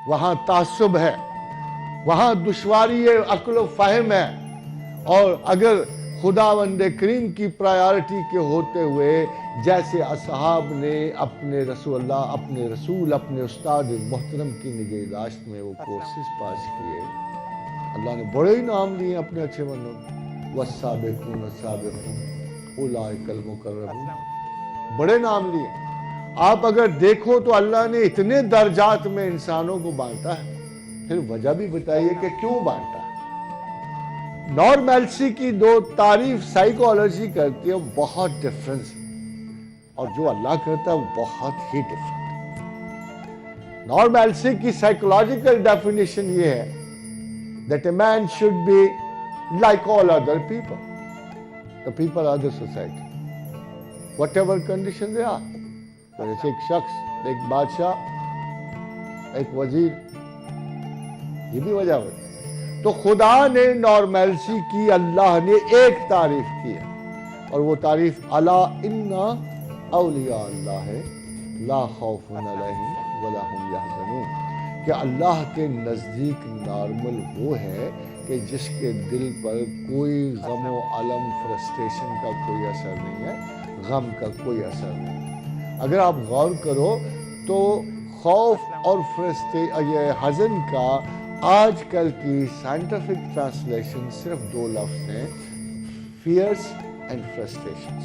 وہاں تعصب ہے، وہاں دشواری عقل و فہم ہے. اور اگر خداوند کریم کی پرائیورٹی کے ہوتے ہوئے جیسے اصحاب نے اپنے رسول اپنے استاد محترم کی نگہداشت میں وہ کورسز پاس کیے، اللہ نے بڑے ہی نام لیے اپنے اچھے بندوں کو، والسابقون السابقون اولئک المقربون، بڑے نام لیے. آپ اگر دیکھو تو اللہ نے اتنے درجات میں انسانوں کو بانٹا ہے. پھر وجہ بھی بتائیے کہ کیوں بانٹا. نارمیلسی کی دو تعریف سائیکالوجی کرتی ہے، بہت ڈفرنس، اور جو اللہ کرتا ہے وہ بہت ہی ڈفرنٹ. نارمیلسی کی سائیکولوجیکل ڈیفینیشن یہ ہے that a man should be like all other people, the people of the society, whatever condition they are. جیسے ایک شخص، ایک بادشاہ، ایک وزیر، یہ بھی وجہ ہوتی. تو خدا نے نارمیلسی کی، اللہ نے ایک تعریف کی ہے، اور وہ تعریف الا ان اولیاء اللہ لا خوف علیہم ولا هم یحزنون، کہ اللہ کے نزدیک نارمل وہ ہے کہ جس کے دل پر کوئی غم و علم فرسٹریشن کا کوئی اثر نہیں ہے، غم کا کوئی اثر نہیں. اگر آپ غور کرو تو خوف اور حزن کا آج کل کی سائنٹیفک ٹرانسلیشن صرف دو لفظ ہیں، فیئرس اینڈ فرسٹریشنز.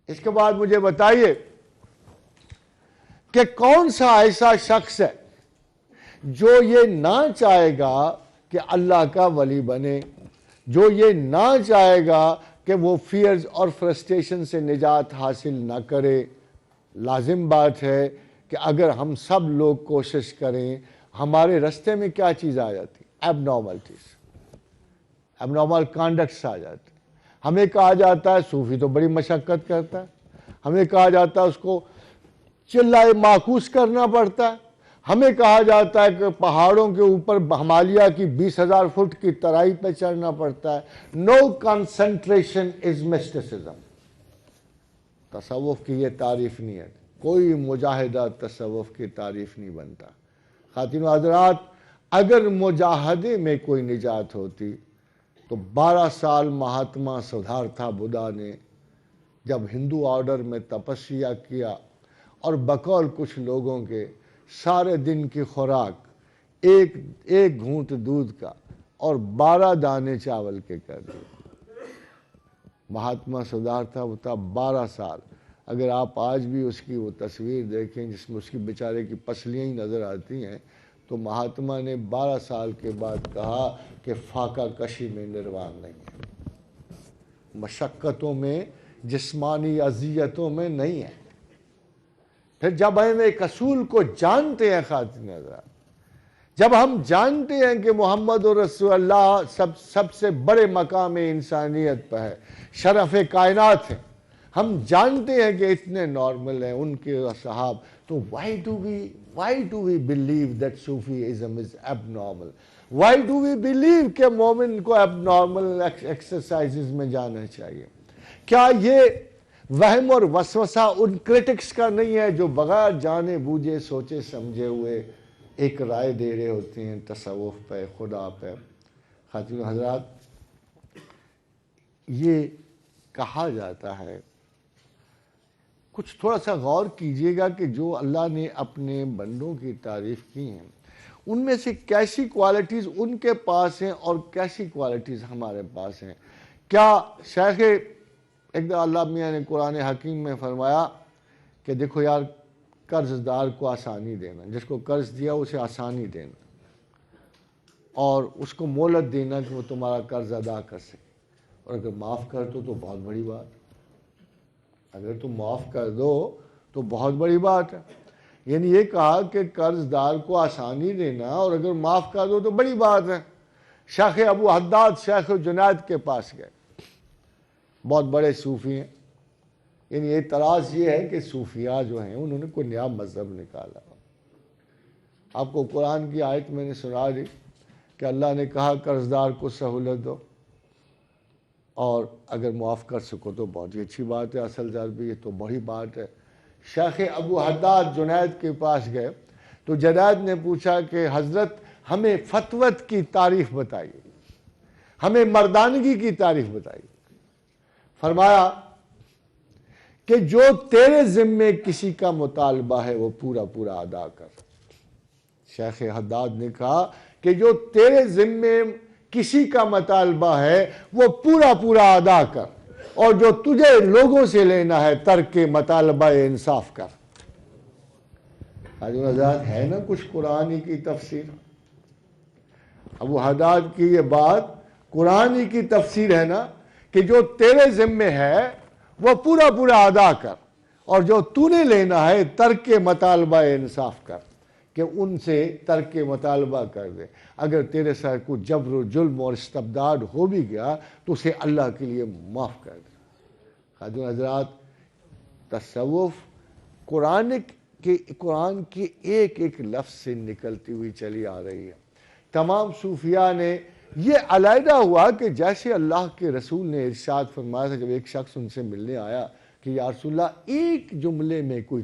اس کے بعد مجھے بتائیے کہ کون سا ایسا شخص ہے جو یہ نہ چاہے گا کہ اللہ کا ولی بنے، جو یہ نہ چاہے گا کہ وہ فیئرز اور فرسٹریشن سے نجات حاصل نہ کرے. لازم بات ہے کہ اگر ہم سب لوگ کوشش کریں، ہمارے رستے میں کیا چیز آ جاتی؟ ایب نارملٹیز، ایب نارمل کانڈکٹس آ جاتے. ہمیں کہا جاتا ہے صوفی تو بڑی مشقت کرتا ہے، ہمیں کہا جاتا ہے اس کو چلائے معکوس کرنا پڑتا ہے، ہمیں کہا جاتا ہے کہ پہاڑوں کے اوپر ہمالیہ کی 20,000 فٹ کی ترائی پہ چڑھنا پڑتا ہے. نو کنسنٹریشن از مسٹسزم. تصوف کی یہ تعریف نہیں ہے، کوئی مجاہدہ تصوف کی تعریف نہیں بنتا. خواتین و حضرات، اگر مجاہدے میں کوئی نجات ہوتی تو 12 سال مہاتما سدھارتھا بدھا نے جب ہندو آرڈر میں تپسیا کیا اور بقول کچھ لوگوں کے سارے دن کی خوراک ایک گھونٹ دودھ کا اور 12 دانے چاول کے کر دیے. مہاتما سدھارتھا بدھا 12 سال. اگر آپ آج بھی اس کی وہ تصویر دیکھیں جس میں اس کی بیچارے کی پسلیاں ہی نظر آتی ہیں، تو مہاتما نے 12 سال کے بعد کہا کہ فاقہ کشی میں نروان نہیں ہے، مشقتوں میں، جسمانی اذیتوں میں نہیں ہے. پھر جب ہم ایک اصول کو جانتے ہیں خواتین حضرات، جب ہم جانتے ہیں کہ محمد رسول اللہ سب سے بڑے مقام انسانیت پہ ہے، شرف کائنات ہے، ہم جانتے ہیں کہ اتنے نارمل ہیں ان کے اصحاب، تو why do we believe that Sufism is abnormal? Why do we believe کہ مومن کو abnormal exercises میں جانا چاہیے؟ کیا یہ وہم اور وسوسہ ان کرٹکس کا نہیں ہے جو بغیر جانے بوجھے سوچے سمجھے ہوئے ایک رائے دے رہے ہوتے ہیں تصوف پہ، خدا پہ؟ خواتین حضرات، یہ کہا جاتا ہے، کچھ تھوڑا سا غور کیجئے گا کہ جو اللہ نے اپنے بندوں کی تعریف کی ہیں ان میں سے کیسی کوالٹیز ان کے پاس ہیں اور کیسی کوالٹیز ہمارے پاس ہیں. کیا شیخ ایک دفعہ اللہ میاں نے قرآن حکیم میں فرمایا کہ دیکھو یار، قرض دار کو آسانی دینا، جس کو قرض دیا اسے آسانی دینا اور اس کو مہلت دینا کہ وہ تمہارا قرض ادا کر سکے، اور اگر معاف کر دو تو بہت بڑی بات، اگر تم معاف کر دو تو بہت بڑی بات ہے. یعنی یہ کہا کہ قرض دار کو آسانی دینا اور اگر معاف کر دو تو بڑی بات ہے. شیخ ابو حداد شیخ جنید کے پاس گئے، بہت بڑے صوفی ہیں. یعنی اعتراض یہ ہے کہ صوفیاء جو ہیں انہوں نے کوئی نیا مذہب نکالا. آپ کو قرآن کی آیت میں نے سنا دی کہ اللہ نے کہا قرض دار کو سہولت دو اور اگر معاف کر سکو تو بہت ہی اچھی بات ہے، اصل ضرب یہ تو بڑی بات ہے. شیخ ابو حداد جنید کے پاس گئے تو جنید نے پوچھا کہ حضرت ہمیں فتوت کی تعریف بتائیے، ہمیں مردانگی کی تعریف بتائیے۔ فرمایا کہ جو تیرے ذمے کسی کا مطالبہ ہے وہ پورا پورا ادا کر۔ شیخ حداد نے کہا کہ جو تیرے ذمے کسی کا مطالبہ ہے وہ پورا پورا ادا کر، اور جو تجھے لوگوں سے لینا ہے ترک مطالبہ انصاف کر۔ حضرات ہے نا کچھ قرآن کی تفسیر؟ ابو حداد کی یہ بات قرآن کی تفسیر ہے نا، کہ جو تیرے ذمے ہے وہ پورا پورا ادا کر، اور جو تو نے لینا ہے ترک مطالبہ انصاف کر، کہ ان سے ترک مطالبہ کر دے۔ اگر تیرے ساتھ کوئی جبر و ظلم اور استبداد ہو بھی گیا تو اسے اللہ کے لیے معاف کر دے۔ حضرات تصوف قرآن کی ایک ایک لفظ سے نکلتی ہوئی چلی آ رہی ہے۔ تمام صوفیاء نے یہ علیحدہ ہوا کہ جیسے اللہ کے رسول نے ارشاد فرمایا تھا جب ایک شخص ان سے ملنے آیا کہ یا رسول اللہ ایک جملے میں کوئی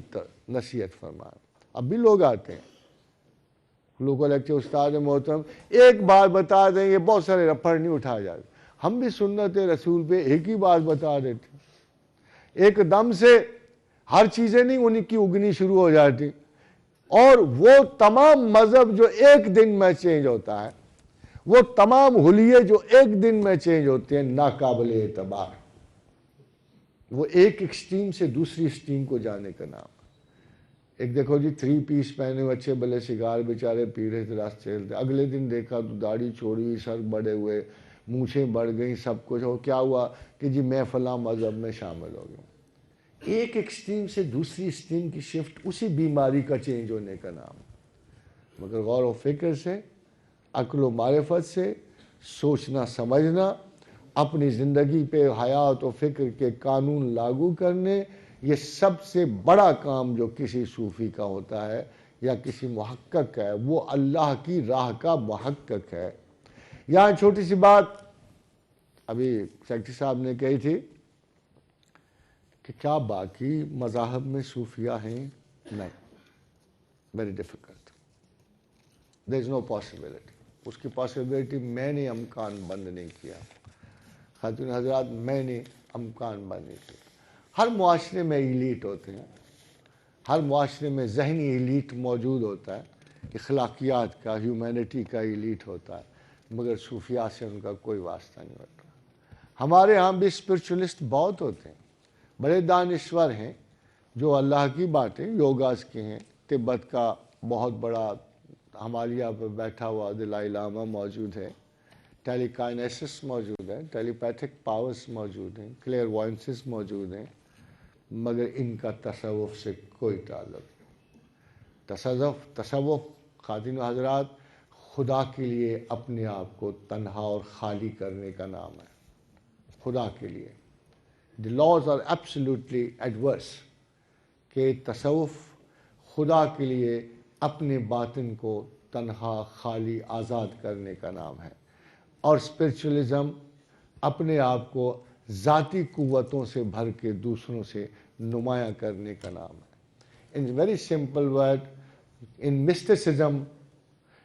نصیحت فرمائے۔ اب بھی لوگ آتے ہیں، لوگوں لگتے ہیں استاد محترم ایک بات بتا دیں، یہ بہت سارے رپڑ نہیں اٹھائے جاتے۔ ہم بھی سنت رسول پہ ایک ہی بات بتا دیتے، ایک دم سے ہر چیزیں نہیں انہیں کی اگنی شروع ہو جاتی، اور وہ تمام مذہب جو ایک دن میں چینج ہوتا ہے، وہ تمام حلیے جو ایک دن میں چینج ہوتے ہیں، ناقابل اعتبار۔ وہ ایک ایکسٹریم سے دوسری ایکسٹریم کو جانے کا نام۔ ایک دیکھو جی 3 پیس پہنے ہوئے اچھے بلے سگار بیچارے پی رہے تھے راستے چلتے، اگلے دن دیکھا تو داڑھی چھوڑی ہوئی، سر بڑے ہوئے، مونچھیں بڑھ گئیں، سب کچھ ہو، کیا ہوا کہ جی میں فلاں مذہب میں شامل ہو گیا۔ ایک ایکسٹریم سے دوسری ایکسٹریم کی شفٹ اسی بیماری کا چینج ہونے کا نام۔ مگر غور و فکر سے، عقل و معرفت سے، سوچنا سمجھنا، اپنی زندگی پہ حیات و فکر کے قانون لاگو کرنے، یہ سب سے بڑا کام جو کسی صوفی کا ہوتا ہے یا کسی محقق کا ہے، وہ اللہ کی راہ کا محقق ہے۔ یہاں چھوٹی سی بات ابھی سیکٹری صاحب نے کہی تھی کہ کیا باقی مذاہب میں صوفیہ ہیں؟ نہیں، ویری ڈیفیکلٹ، دیر از نو پاسبلٹی۔ اس کی پاسبلٹی میں نے امکان بند نہیں کیا، خاتون حضرات میں نے امکان بند نہیں کیا۔ ہر معاشرے میں ایلیٹ ہوتے ہیں، ہر معاشرے میں ذہنی ایلیٹ موجود ہوتا ہے، اخلاقیات کا، ہیومینٹی کا ایلیٹ ہوتا ہے، مگر صوفیاء سے ان کا کوئی واسطہ نہیں ہوتا۔ ہمارے ہاں بھی اسپرچولیسٹ بہت ہوتے ہیں، بڑے دانشور ہیں جو اللہ کی باتیں یوگاز کے ہیں۔ تبت کا بہت بڑا ہمالیہ پہ بیٹھا ہوا دلائی لاما موجود ہے، ٹیلی کائنیسس موجود ہے، ٹیلی پیتھک پاورز موجود ہیں، کلیئر وائنسز موجود ہیں، مگر ان کا تصوف سے کوئی تعلق نہیں۔ تصوف خاتون حضرات خدا کے لیے اپنے آپ کو تنہا اور خالی کرنے کا نام ہے، خدا کے لیے۔ The laws are absolutely adverse کہ تصوف خدا کے لیے اپنے باطن کو تنہا، خالی، آزاد کرنے کا نام ہے، اور اسپرچولیزم اپنے آپ کو ذاتی قوتوں سے بھر کے دوسروں سے نمایاں کرنے کا نام ہے۔ In very simple word, in mysticism,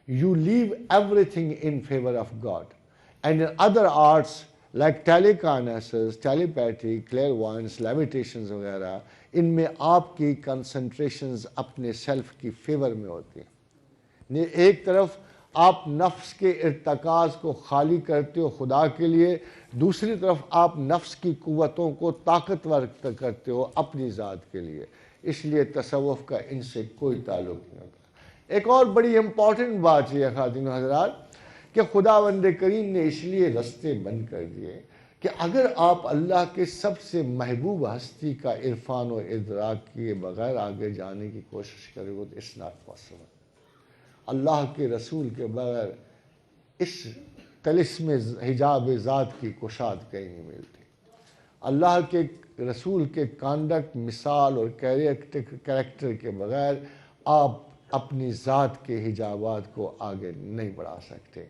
you leave everything in favor of God. And in other arts like telekinesis, telepathy, clairvoyance, levitations وغیرہ، ان میں آپ کی کنسنٹریشنز اپنے سیلف کی فیور میں ہوتی ہیں۔ ایک طرف آپ نفس کے ارتکاز کو خالی کرتے ہو خدا کے لیے، دوسری طرف آپ نفس کی قوتوں کو طاقتور کرتے ہو اپنی ذات کے لیے۔ اس لیے تصوف کا ان سے کوئی تعلق نہیں ہوتا۔ ایک اور بڑی امپورٹنٹ بات یہ ہے خاتون حضرات کہ خداوند کریم نے اس لیے رستے بند کر دیے کہ اگر آپ اللہ کے سب سے محبوب ہستی کا عرفان و ادراک کیے بغیر آگے جانے کی کوشش کرے گا تو اٹس ناٹ پاسبل۔ اللہ کے رسول کے بغیر اس طلسم حجاب ذات کی کشاد کہیں نہیں ملتی۔ اللہ کے رسول کے کانڈکٹ، مثال اور کریکٹر کے بغیر آپ اپنی ذات کے حجابات کو آگے نہیں بڑھا سکتے۔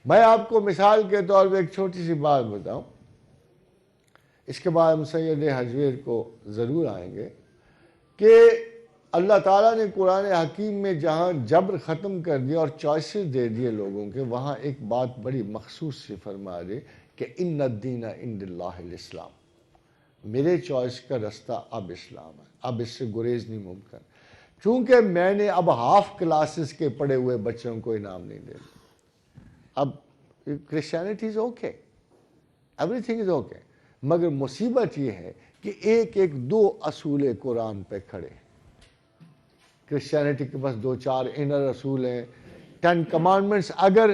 میں آپ کو مثال کے طور پہ ایک چھوٹی سی بات بتاؤں، اس کے بعد ہم سید حجویر کو ضرور آئیں گے، کہ اللہ تعالیٰ نے قرآن حکیم میں جہاں جبر ختم کر دیا اور چوائسز دے دیے لوگوں کے، وہاں ایک بات بڑی مخصوص سے فرما دے کہ ان الدین عند اللہ الاسلام، میرے چوائس کا رستہ اب اسلام ہے، اب اس سے گریز نہیں ممکن، چونکہ میں نے اب ہاف کلاسز کے پڑھے ہوئے بچوں کو انعام نہیں دینا۔ اب Christianity is okay, every thing is okay, مگر مصیبت یہ ہے کہ ایک ایک دو اصول قرآن پہ کھڑے ہیں۔ کرسچینٹی کے پاس 2-4 انر اصول ہیں، 10 کمانڈمنٹس اگر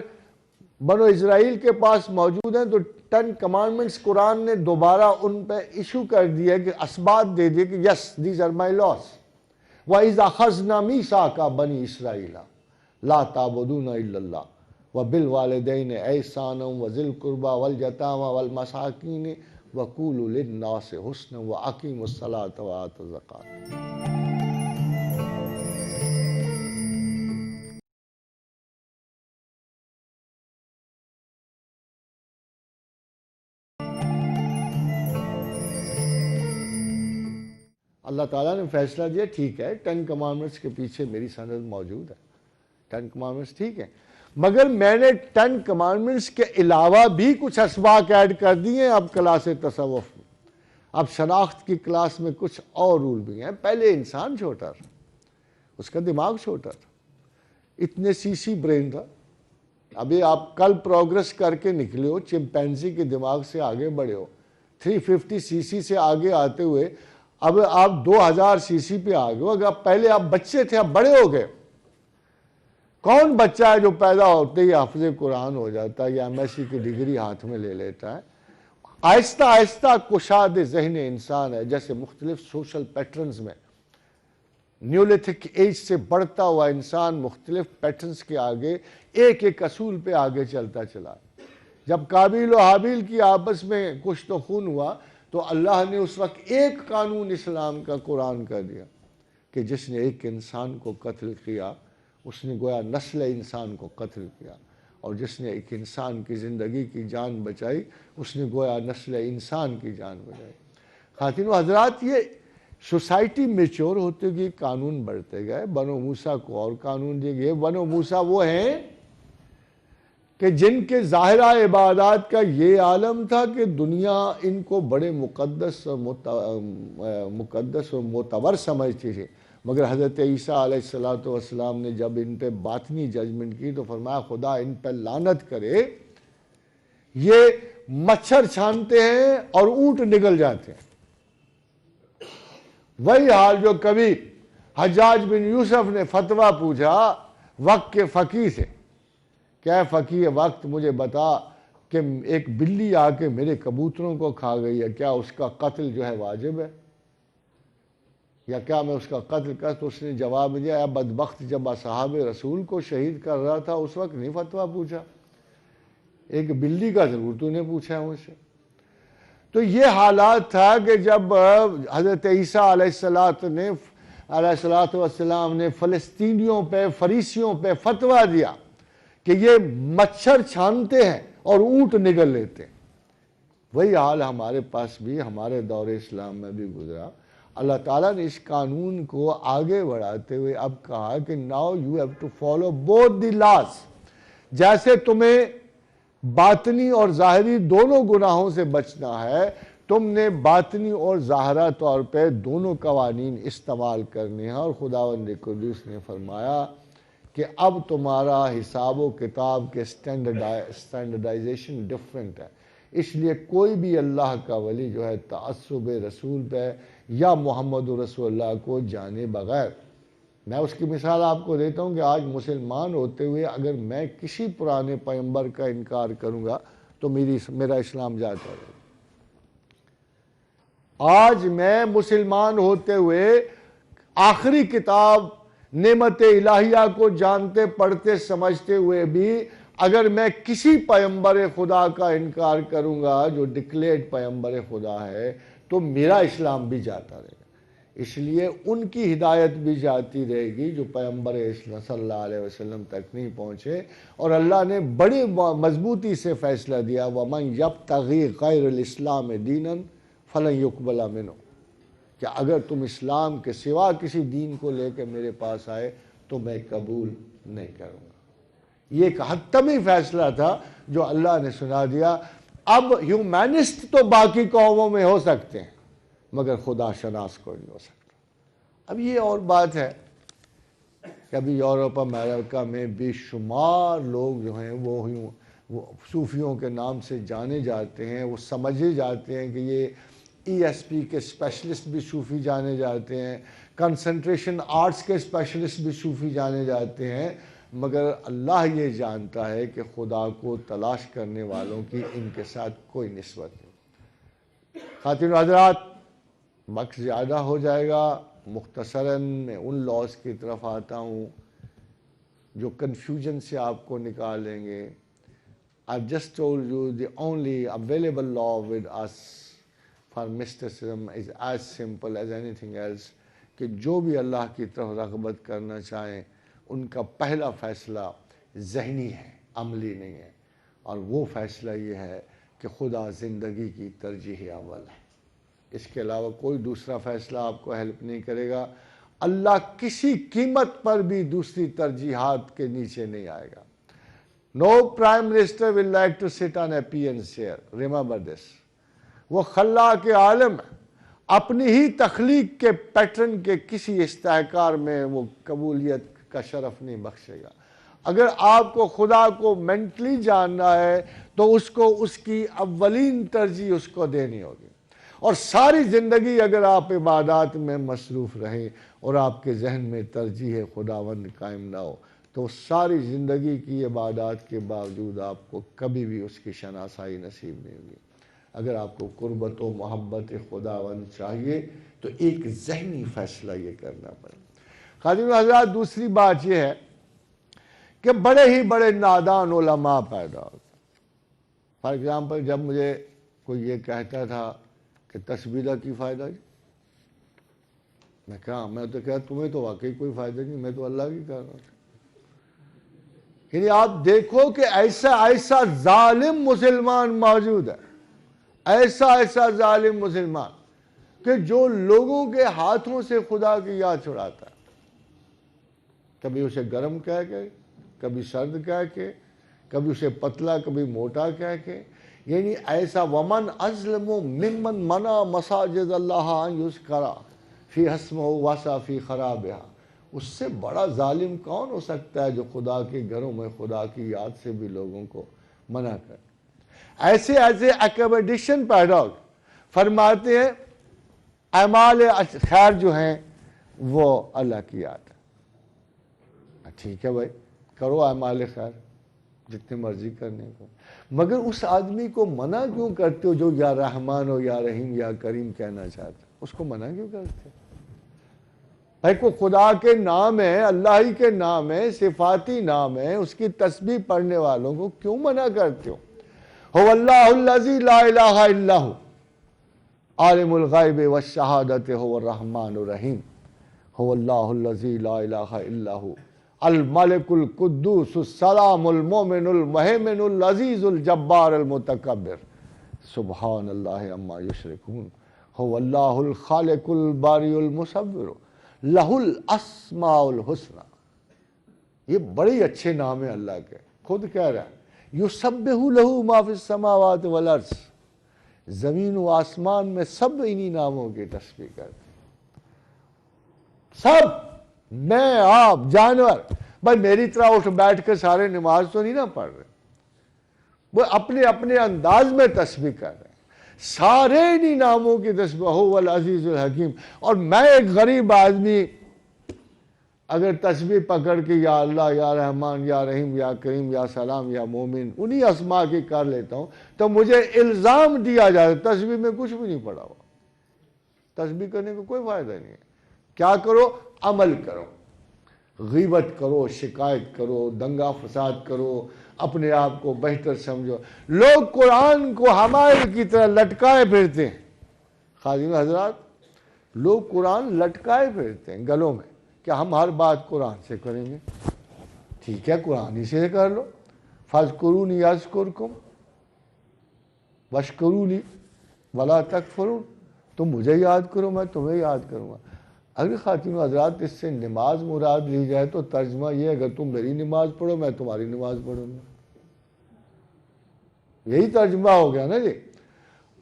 بنو اسرائیل کے پاس موجود ہیں تو 10 کمانڈمنٹس قرآن نے دوبارہ ان پہ ایشو کر دیا کہ اسبات دے دیے کہ یس دیز آر مائی لاس۔ وَإِذْ أَخَذْنَا مِيثَاقَ بَنِي إِسْرَائِيلَ لَا تَعْبُدُونَ إِلَّا اللَّهَ وَبِالْوَالِدَيْنِ إِحْسَانًا وَذِي الْقُرْبَى وَالْيَتَامَى وَالْمَسَاكِينِ وَقُولُوا لِلنَّاسِ حُسْنًا وَأَقِيمُوا الصَّلَاةَ وَآتُوا الزَّكَاةَ۔ اللہ تعالیٰ نے فیصلہ دیا ٹھیک ہے 10 کمانڈمنٹس کے پیچھے میری سند موجود ہے، 10 کمانڈمنٹس ٹھیک ہے، مگر میں نے 10 کمانڈمنٹس کے علاوہ بھی کچھ اسباق ایڈ کر دیے ہیں اب کلاس تصوف میں، اب شناخت کی کلاس میں کچھ اور رول بھی ہیں۔ پہلے انسان چھوٹا تھا، اس کا دماغ چھوٹا تھا، اتنے سی سی برین تھا، ابھی آپ کل پروگرس کر کے نکلے ہو، چمپینزی کے دماغ سے آگے بڑھے ہو، 350 سی سی سے آگے آتے ہوئے اب آپ 2000 سی سی پہ آ گئے ہو۔ اگر پہلے آپ بچے تھے اب بڑے ہو گئے۔ کون بچہ ہے جو پیدا ہوتے ہی حافظ قرآن ہو جاتا ہے یا ایم ایس سی کی ڈگری ہاتھ میں لے لیتا ہے؟ آہستہ آہستہ کشاد ذہن انسان ہے، جیسے مختلف سوشل پیٹرنز میں نیولتھک ایج سے بڑھتا ہوا انسان مختلف پیٹرنز کے آگے ایک ایک اصول پہ آگے چلتا چلا۔ جب قابیل و حابیل کی آپس میں کشت و خون ہوا تو اللہ نے اس وقت ایک قانون اسلام کا قرآن کر دیا کہ جس نے ایک انسان کو قتل کیا اس نے گویا نسل انسان کو قتل کیا، اور جس نے ایک انسان کی زندگی کی جان بچائی اس نے گویا نسل انسان کی جان بچائی۔ خواتین و حضرات، یہ سوسائٹی میچور ہوتے گئی، قانون بڑھتے گئے، بنو موسیٰ کو اور قانون دیے گئے۔ بنو موسیٰ وہ ہیں کہ جن کے ظاہرہ عبادات کا یہ عالم تھا کہ دنیا ان کو بڑے مقدس اور معتبر سمجھتی تھی، مگر حضرت عیسیٰ علیہ السلام نے جب ان پہ باطنی ججمنٹ کی تو فرمایا خدا ان پہ لعنت کرے، یہ مچھر چھانتے ہیں اور اونٹ نگل جاتے ہیں۔ وہی حال جو کبھی حجاج بن یوسف نے فتویٰ پوچھا وقت کے فقیہ سے، کیا فقیہ وقت مجھے بتا کہ ایک بلی آ کے میرے کبوتروں کو کھا گئی ہے، کیا اس کا قتل جو ہے واجب ہے یا کیا میں اس کا قتل کر؟ تو اس نے جواب دیا اے بدبخت، جب اصحاب رسول کو شہید کر رہا تھا اس وقت نہیں فتویٰ پوچھا، ایک بلی کا ضرور تو نے پوچھا ہے مجھ سے۔ تو یہ حالات تھا کہ جب حضرت عیسیٰ علیہ السلام نے فلسطینیوں پہ فریسیوں پہ فتویٰ دیا کہ یہ مچھر چھانتے ہیں اور اونٹ نگل لیتے ہیں، وہی حال ہمارے پاس بھی ہمارے دور اسلام میں بھی گزرا۔ اللہ تعالیٰ نے اس قانون کو آگے بڑھاتے ہوئے اب کہا کہ now you have to follow both the laws، جیسے تمہیں باطنی اور ظاہری دونوں گناہوں سے بچنا ہے، تم نے باطنی اور ظاہرہ طور پہ دونوں قوانین استعمال کرنے ہیں۔ اور خداوند قدوس نے فرمایا کہ اب تمہارا حساب و کتاب کے سٹینڈرڈائزیشن ڈیفرنٹ ہے، اس لیے کوئی بھی اللہ کا ولی جو ہے تعصب رسول پہ یا محمد رسول اللہ کو جانے بغیر، میں اس کی مثال آپ کو دیتا ہوں کہ آج مسلمان ہوتے ہوئے اگر میں کسی پرانے پیغمبر کا انکار کروں گا تو میرا اسلام جاتا ہے۔ آج میں مسلمان ہوتے ہوئے آخری کتاب نعمت الہیہ کو جانتے پڑھتے سمجھتے ہوئے بھی اگر میں کسی پیغمبر خدا کا انکار کروں گا جو ڈکلیئرڈ پیغمبر خدا ہے تو میرا اسلام بھی جاتا رہے گا۔ اس لیے ان کی ہدایت بھی جاتی رہے گی جو پیغمبر اسلام صلی اللہ علیہ وسلم تک نہیں پہنچے۔ اور اللہ نے بڑی مضبوطی سے فیصلہ دیا وَمَنْ يَبْتَغِي غَيْرَ الْإِسْلَامِ دِينًا فَلَنْ يُقْبَلَ مِنْهُ، کہ اگر تم اسلام کے سوا کسی دین کو لے کے میرے پاس آئے تو میں قبول نہیں کروں گا۔ یہ ایک حتمی فیصلہ تھا جو اللہ نے سنا دیا۔ اب ہیومینسٹ تو باقی قوموں میں ہو سکتے ہیں مگر خدا شناس کوئی نہیں ہو سکتا۔ اب یہ اور بات ہے کہ ابھی یورپ امریکہ میں بے شمار لوگ جو ہیں وہ صوفیوں کے نام سے جانے جاتے ہیں، وہ سمجھے جاتے ہیں کہ یہ ای ایس پی کے اسپیشلسٹ بھی صوفی جانے جاتے ہیں، کنسنٹریشن آرٹس کے اسپیشلسٹ بھی صوفی جانے جاتے ہیں، مگر اللہ یہ جانتا ہے کہ خدا کو تلاش کرنے والوں کی ان کے ساتھ کوئی نسبت نہیں۔ خواتین و حضرات، وقت زیادہ ہو جائے گا، مختصراً میں ان لاز کی طرف آتا ہوں جو کنفیوژن سے آپ کو نکالیں گے۔ I've just told you the only available law with us for mysticism is as simple as anything else کہ جو بھی اللہ کی طرف رغبت کرنا چاہیں ان کا پہلا فیصلہ ذہنی ہے، عملی نہیں ہے، اور وہ فیصلہ یہ ہے کہ خدا زندگی کی ترجیح اول ہے۔ اس کے علاوہ کوئی دوسرا فیصلہ آپ کو ہیلپ نہیں کرے گا۔ اللہ کسی قیمت پر بھی دوسری ترجیحات کے نیچے نہیں آئے گا۔ No prime minister will like to sit on a peon's chair. Remember this. وہ خلاق عالم ہے، اپنی ہی تخلیق کے پیٹرن کے کسی استحکار میں وہ قبولیت کا شرف نہیں بخشے گا۔ اگر آپ کو خدا کو مینٹلی جاننا ہے تو اس کو اس کی اولین ترجیح اس کو دینی ہوگی، اور ساری زندگی اگر آپ عبادات میں مصروف رہیں اور آپ کے ذہن میں ترجیح خداوند قائم نہ ہو تو ساری زندگی کی عبادات کے باوجود آپ کو کبھی بھی اس کی شناسائی نصیب نہیں ہوگی۔ اگر آپ کو قربت و محبت خداوند چاہیے تو ایک ذہنی فیصلہ یہ کرنا پڑے۔ خواتین و حضرات، دوسری بات یہ ہے کہ بڑے ہی بڑے نادان علماء پیدا ہوتے۔ فار ایگزامپل، جب مجھے کوئی یہ کہتا تھا کہ تسبیح کا کی فائدہ ہے، میں کہا میں تو کہا تمہیں تو واقعی کوئی فائدہ نہیں، میں تو اللہ کی کر رہا ہوں۔ یعنی آپ دیکھو کہ ایسا ظالم مسلمان موجود ہے، ایسا ظالم مسلمان کہ جو لوگوں کے ہاتھوں سے خدا کی یاد چھڑاتا ہے، کبھی اسے گرم کہہ کے، کبھی سرد کہہ کے، کبھی اسے پتلا کبھی موٹا کہہ کے، یعنی ایسا ومن ازلم ممن منع مساجد اللہ ان یذکر فی اسمہ وسعی فی خرابہا۔ اس سے بڑا ظالم کون ہو سکتا ہے جو خدا کے گھروں میں خدا کی یاد سے بھی لوگوں کو منع کرے۔ ایسے ایکومڈیشن پیدا ہو، فرماتے ہیں اعمال خیر جو ہیں وہ اللہ کی یاد ہے۔ ٹھیک ہے بھائی، کرو اعمال خیر جتنے مرضی کرنے کو، مگر اس آدمی کو منع کیوں کرتے ہو جو یا رحمان ہو یا رحیم یا کریم کہنا چاہتا ہے؟ اس کو منع کیوں کرتے ہو؟ بھائی کو خدا کے نام ہے، اللہ ہی کے نام ہے، صفاتی نام ہے، اس کی تسبیح پڑھنے والوں کو کیوں منع کرتے ہو؟ هو اللہ الذی لا الہ الا ہو عالم الغیب والشہادت هو الرحمن الرحیم هو اللہ الذی لا الہ الا ہو الملک القدوس السلام المؤمن المہیمن العزیز الجبار المتکبر سبحان اللہ عما یشرکون هو اللہ الخالق الباری المصور لہ الاسماء الحسنی۔ یہ بڑے اچھے نام ہیں اللہ کے، خود کہہ رہا ہے یسبح لہ ما فی السماوات والارض، زمین و آسمان میں سب انہی ناموں کی تسبیح کرتے سب، میں آپ جانور۔ بھائی میری طرح اٹھ بیٹھ کر سارے نماز تو نہیں نہ پڑھ رہے، وہ اپنے اپنے انداز میں تسبیح کر رہے ہیں، سارے انہی ناموں کی تسبیح، هو العزیز الحکیم۔ اور میں ایک غریب آدمی اگر تسبیح پکڑ کے یا اللہ یا رحمان یا رحیم یا کریم یا سلام یا مومن انہی اسماء کی کر لیتا ہوں تو مجھے الزام دیا جائے تسبیح میں کچھ بھی نہیں پڑا ہوا۔ تسبیح کرنے کو کوئی فائدہ نہیں ہے۔ کیا کرو؟ عمل کرو، غیبت کرو، شکایت کرو، دنگا فساد کرو، اپنے آپ کو بہتر سمجھو۔ لوگ قرآن کو حمائل کی طرح لٹکائے پھرتے ہیں۔ خواتین حضرات، لوگ قرآن لٹکائے پھرتے ہیں گلوں میں کہ ہم ہر بات قرآن سے کریں گے۔ ٹھیک ہے، قرآن ہی سے کر لو، فاذکرونی اذکرکم واشکروا لی ولا تکفرون۔ تم مجھے یاد کرو میں تمہیں یاد کروں گا. اگر خواتین و حضرات اس سے نماز مراد لی جائے تو ترجمہ یہ اگر تم میری نماز پڑھو میں تمہاری نماز پڑھوں گا. یہی ترجمہ ہو گیا نا جی.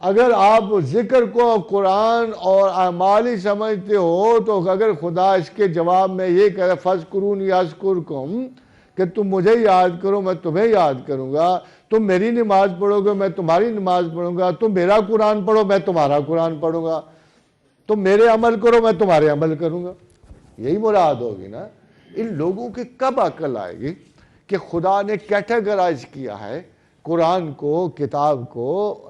اگر آپ ذکر کو قرآن اور اعمالی سمجھتے ہو تو اگر خدا اس کے جواب میں یہ کہے فَاذْكُرُونِي أَذْكُرْكُمْ کہ تم مجھے یاد کرو میں تمہیں یاد کروں گا, تم میری نماز پڑھو گے میں تمہاری نماز پڑھوں گا, تم میرا قرآن پڑھو میں تمہارا قرآن پڑھوں گا, تم میرے عمل کرو میں تمہارے عمل کروں گا, یہی مراد ہوگی نا. ان لوگوں کی کب عقل آئے گی کہ خدا نے کیٹیگرائز کیا ہے قرآن کو, کتاب کو,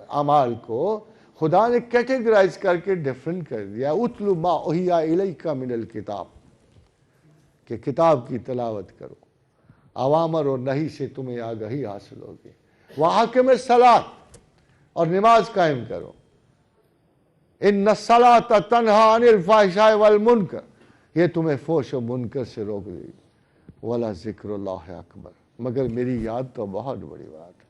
اعمال کو خدا نے کیٹیگرائز کر کے ڈیفرنٹ کر دیا. اتل ما اوحی الیک من الکتاب کہ کتاب کی تلاوت کرو, اوامر اور نہی سے تمہیں آگاہی حاصل ہوگی. وَأَقِمِ الصَّلَاةَ اور نماز قائم کرو. اِنَّ الصَّلَاةَ تَنْهَىٰ عَنِ الْفَحْشَاءِ وَالْمُنکَرِ یہ تمہیں فحش و منکر سے روک دے گی. وَلَا ذِکْرُ اللَّهِ اکبر مگر میری یاد تو بہت بڑی بات ہے,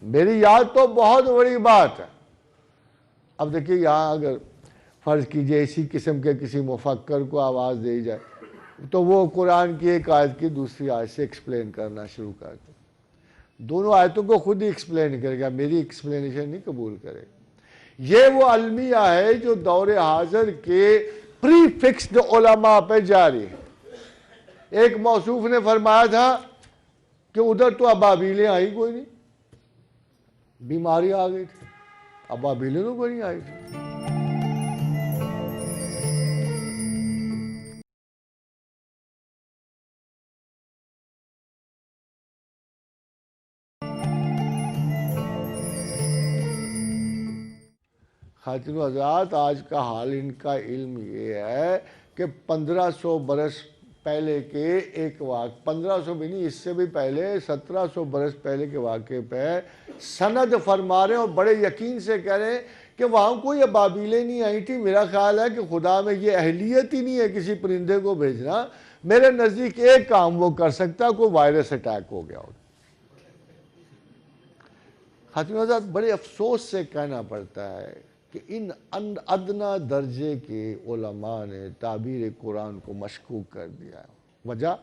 میری یاد تو بہت بڑی بات ہے. اب دیکھیے یہاں اگر فرض کیجئے اسی قسم کے کسی مفکر کو آواز دی جائے تو وہ قرآن کی ایک آیت کی دوسری آیت سے ایکسپلین کرنا شروع کر دے. دونوں آیتوں کو خود ہی ایکسپلین کرے گا, میری ایکسپلینیشن نہیں قبول کرے گا. یہ وہ المیہ ہے جو دور حاضر کے پری فکسڈ علماء پہ جاری ہے. ایک موصوف نے فرمایا تھا کہ ادھر تو ابابیلیں آئی کوئی نہیں, بیماری آ گئی تھی, ابابیلیں تو کوئی نہیں آئی تھی. خواتین و حضرات آج کا حال ان کا علم یہ ہے کہ 1500 برس پہلے کے ایک واقع 1500 بھی نہیں اس سے بھی پہلے 1700 برس پہلے کے واقعے پہ سند فرما رہے ہیں اور بڑے یقین سے کہہ رہے ہیں کہ وہاں کوئی ابابیلیں نہیں آئی تھی. میرا خیال ہے کہ خدا میں یہ اہلیت ہی نہیں ہے کسی پرندے کو بھیجنا. میرے نزدیک ایک کام وہ کر سکتا, کوئی وائرس اٹیک ہو گیا ہو. خواتین و حضرات بڑے افسوس سے کہنا پڑتا ہے کہ ان ادنا درجے کے علماء نے تعبیر قرآن کو مشکوک کر دیا ہے. وجہ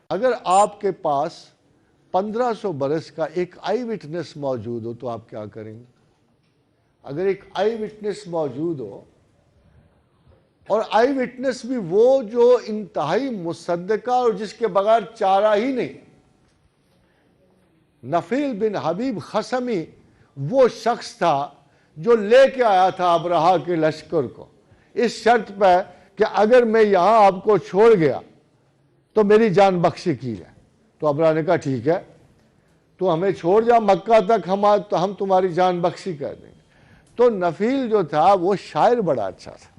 اگر آپ کے پاس 1500 برس کا ایک آئی وٹنس موجود ہو تو آپ کیا کریں گے؟ اگر ایک آئی وٹنس موجود ہو اور آئی وٹنس بھی وہ جو انتہائی مصدقہ اور جس کے بغیر چارہ ہی نہیں, نفیل بن حبیب خصمی وہ شخص تھا جو لے کے آیا تھا ابرہا کے لشکر کو اس شرط پہ کہ اگر میں یہاں آپ کو چھوڑ گیا تو میری جان بخشی کی جائے. تو ابرہا نے کہا ٹھیک ہے تو ہمیں چھوڑ جا مکہ تک, ہم تمہاری جان بخشی کر دیں گے. تو نفیل جو تھا وہ شاعر بڑا اچھا تھا,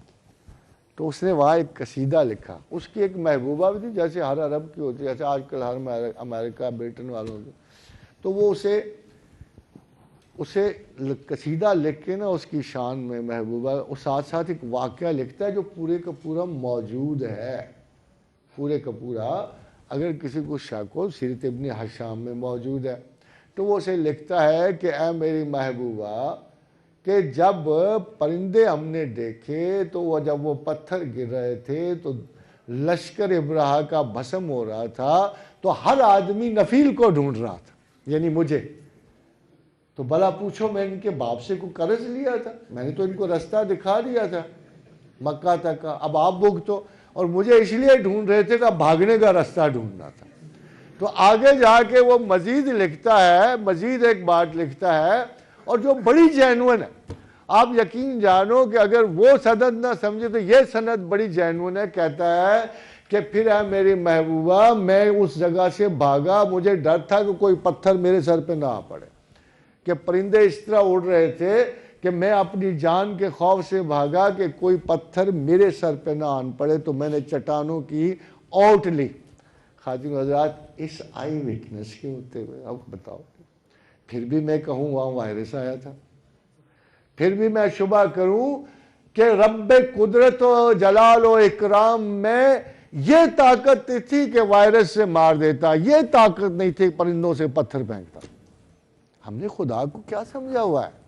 تو اس نے وہاں ایک قصیدہ لکھا. اس کی ایک محبوبہ بھی تھی جیسے ہر عرب کی ہوتی ہے, جیسے آج کل ہر امریکہ برٹن والوں کی. تو وہ اسے قصیدہ لکھ کے نا اس کی شان میں محبوبہ اور ساتھ ساتھ ایک واقعہ لکھتا ہے جو پورے کا پورا موجود ہے. پورے کا پورا اگر کسی کو شک ہو سیرت ابن حشام میں موجود ہے. تو وہ اسے لکھتا ہے کہ اے میری محبوبہ کہ جب پرندے ہم نے دیکھے تو جب وہ پتھر گر رہے تھے تو لشکر ابرہا کا بھسم ہو رہا تھا تو ہر آدمی نفیل کو ڈھونڈ رہا تھا, یعنی مجھے. تو بھلا پوچھو میں ان کے باپ سے کوئی قرض لیا تھا؟ میں نے تو ان کو رستہ دکھا دیا تھا مکہ تک کا. اب آپ بھگتو, اور مجھے اس لیے ڈھونڈ رہے تھے کہ بھاگنے کا رستہ ڈھونڈنا تھا. تو آگے جا کے وہ مزید لکھتا ہے, مزید ایک بات لکھتا ہے اور جو بڑی جینون ہے. آپ یقین جانو کہ اگر وہ سند نہ سمجھے تو یہ سند بڑی جینون ہے. کہتا ہے کہ پھر ہے میری محبوبہ میں اس جگہ سے بھاگا, مجھے ڈر تھا کہ کوئی پتھر میرے سر پہ نہ آ پڑے, کہ پرندے اس طرح اڑ رہے تھے کہ میں اپنی جان کے خوف سے بھاگا کہ کوئی پتھر میرے سر پہ نہ آن پڑے. تو میں نے چٹانوں کی اوٹ لی. خواتین حضرات اس آئی وٹنس کے ہوتے ہوئے اب بتاؤ, پھر بھی میں کہوں وہاں وائرس آیا تھا, پھر بھی میں شبہ کروں کہ رب قدرت و جلال و اکرام میں یہ طاقت تھی کہ وائرس سے مار دیتا, یہ طاقت نہیں تھی پرندوں سے پتھر پھینکتا. ہم نے خدا کو کیا سمجھا ہوا ہے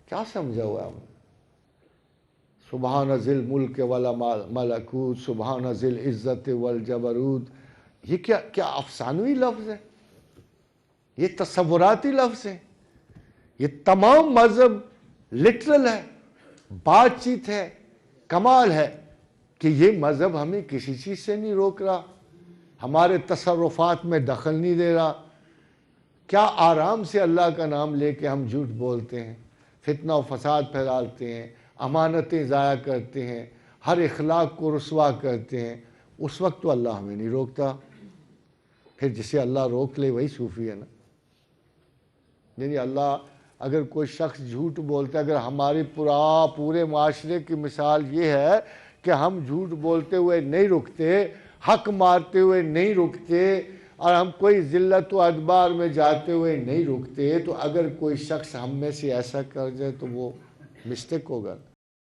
کیا سمجھا ہوا ہم؟ سبحان ذی الملک والملکوت، سبحان ذی العزت والجبروت، یہ کیا افسانوی لفظ ہے؟ یہ تصوراتی لفظ ہے؟ یہ تمام مذہب لٹرل ہے، بات چیت ہے، کمال ہے کہ یہ مذہب ہمیں کسی چیز سے نہیں روک رہا، ہمارے تصرفات میں دخل نہیں دے رہا۔ کیا آرام سے اللہ کا نام لے کے ہم جھوٹ بولتے ہیں، فتنہ و فساد پھیلاتے ہیں، امانتیں ضائع کرتے ہیں، ہر اخلاق کو رسوا کرتے ہیں، اس وقت تو اللہ ہمیں نہیں روکتا۔ پھر جسے اللہ روک لے وہی صوفی ہے نا۔ یعنی اللہ اگر کوئی شخص جھوٹ بولتا ہے، اگر ہماری پورے معاشرے کی مثال یہ ہے کہ ہم جھوٹ بولتے ہوئے نہیں رکتے، حق مارتے ہوئے نہیں رکتے، اور ہم کوئی ذلت و ادبار میں جاتے ہوئے نہیں رکتے، تو اگر کوئی شخص ہم میں سے ایسا کر جائے تو وہ مسٹیک ہوگا۔